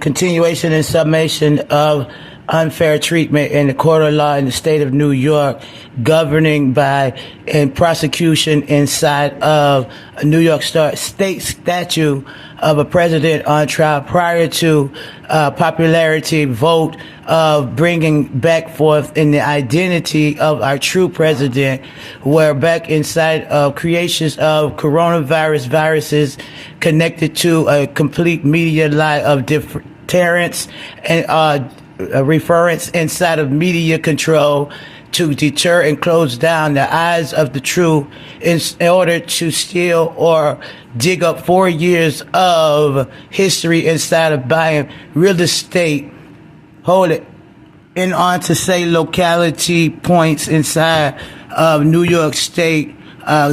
continuation and summation of unfair treatment in the court of law in the state of New York, governing by and prosecution inside of a New York state statute of a president on trial prior to popularity vote of bringing back forth in the identity of our true president. We're back inside of creations of coronavirus viruses connected to a complete media lie of deterrence and reference inside of media control to deter and close down the eyes of the true in order to steal or dig up 4 years of history inside of buying real estate, hold it, and on to say locality points inside of New York State,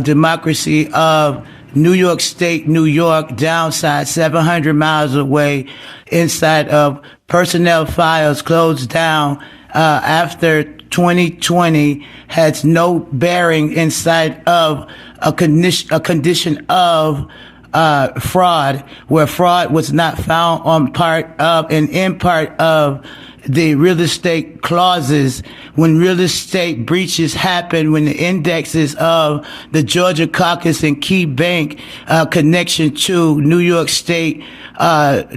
democracy of New York State, New York, downside 700 miles away, inside of personnel files closed down after 2020 has no bearing inside of a condition of fraud, where fraud was not found on part of and in part of the real estate clauses. When real estate breaches happen, when the indexes of the Georgia caucus and Key Bank connection to New York State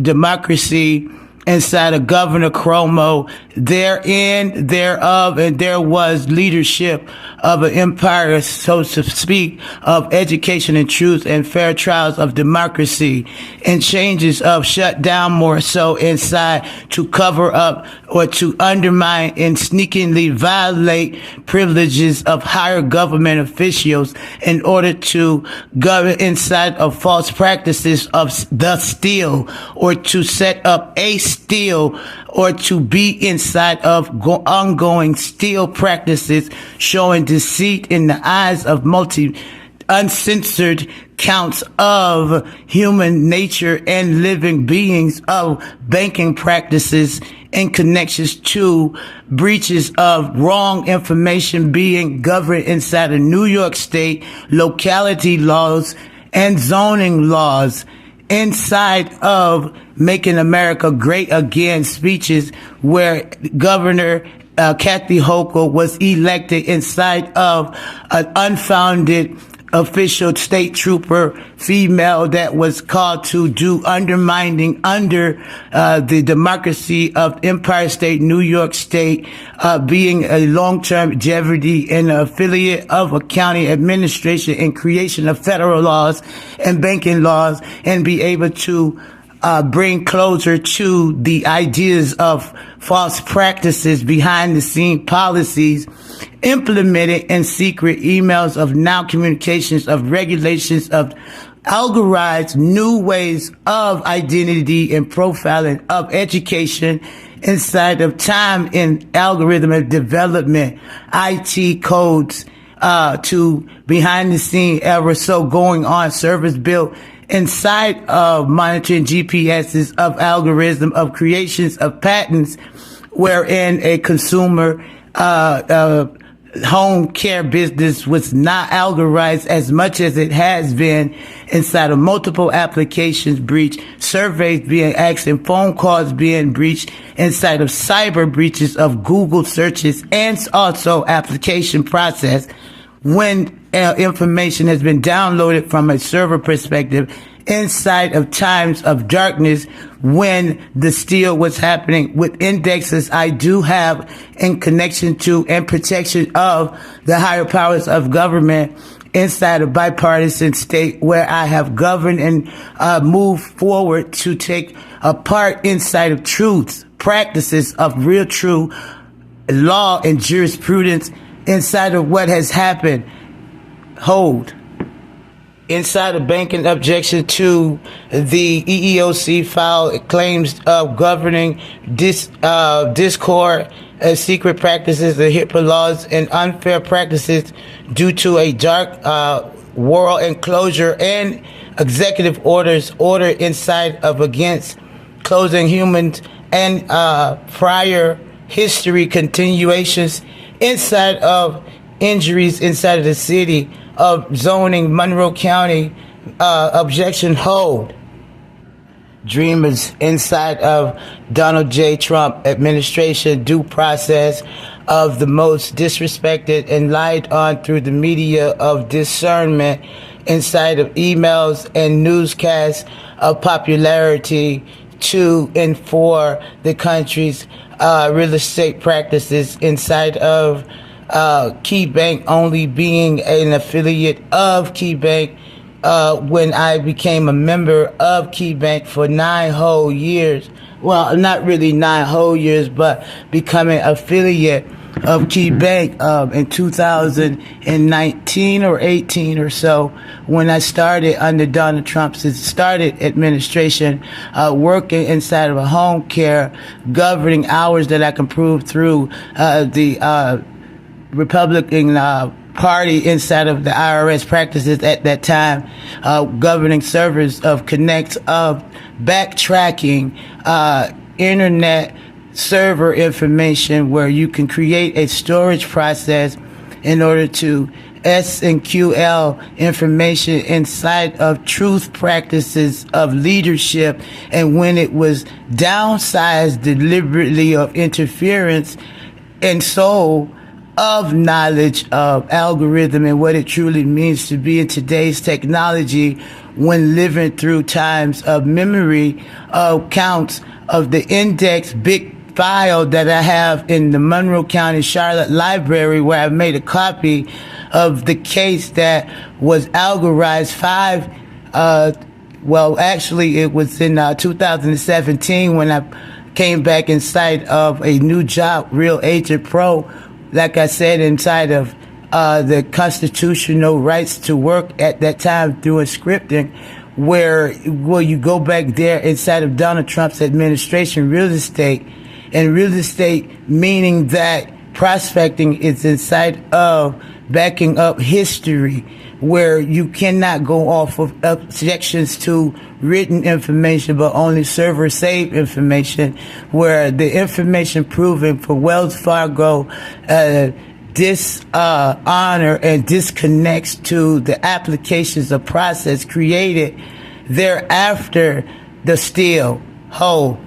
democracy inside of Governor Cuomo, thereof, and there was leadership of an empire, so to speak, of education and truth and fair trials of democracy, and changes of shut down more so inside to cover up or to undermine and sneakingly violate privileges of higher government officials in order to govern inside of false practices of the steal, or to set up a steal, or to be inside of ongoing steal practices, showing deceit in the eyes of uncensored counts of human nature and living beings, of banking practices in connections to breaches of wrong information being governed inside of New York State locality laws and zoning laws, inside of Making America Great Again speeches, where Governor Kathy Hochul was elected inside of an unfounded official state trooper female that was called to do undermining under the democracy of Empire State, New York State, being a long-term longevity and affiliate of a county administration and creation of federal laws and banking laws, and be able to bring closure to the ideas of false practices, behind the scene policies implemented in secret emails of now communications of regulations of algorithms, new ways of identity and profiling of education inside of time in algorithm and development, IT codes, to behind the scene ever so going on, servers built inside of monitoring GPSs of algorithm of creations of patents, wherein a consumer home care business was not algorithmed as much as it has been inside of multiple applications breached, surveys being asked, and phone calls being breached inside of cyber breaches of Google searches, and also application process when information has been downloaded from a server perspective inside of times of darkness when the steal was happening, with indexes I do have in connection to and protection of the higher powers of government inside a bipartisan state where I have governed and moved forward to take a part inside of truths, practices of real true law and jurisprudence inside of what has happened. Hold. Inside of banking objection to the EEOC file claims of governing discord, secret practices, the HIPAA laws, and unfair practices due to a dark world enclosure and executive order inside of against closing humans and prior history continuations inside of injuries inside of the city of zoning, Monroe County, objection hold. dreamers inside of Donald J. Trump administration due process of the most disrespected and lied on through the media of discernment inside of emails and newscasts of popularity to and for the country's real estate practices inside of Key Bank only being an affiliate of Key Bank when I became a member of Key Bank for 9 whole years. Well, not really 9 whole years, but becoming affiliate of Key Bank in 2019 or 18 or so, when I started under Donald Trump's administration, working inside of a home care, governing hours that I can prove through the Republican Party inside of the IRS practices at that time, governing servers of Connect, of backtracking internet server information where you can create a storage process in order to SQL information inside of truth practices of leadership. And when it was downsized deliberately of interference and soul of knowledge of algorithm and what it truly means to be in today's technology, when living through times of memory of counts of the index big file that I have in the Monroe County Charlotte Library, where I made a copy of the case that was algorized actually it was in 2017 when I came back inside of a new job, Real Agent Pro, like I said, inside of the constitutional rights to work at that time doing scripting, where you go back there inside of Donald Trump's administration, real estate, and real estate meaning that prospecting is inside of backing up history, where you cannot go off of objections to written information, but only server saved information, where the information proven for Wells Fargo dishonor and disconnects to the applications of process created thereafter the steal, whole,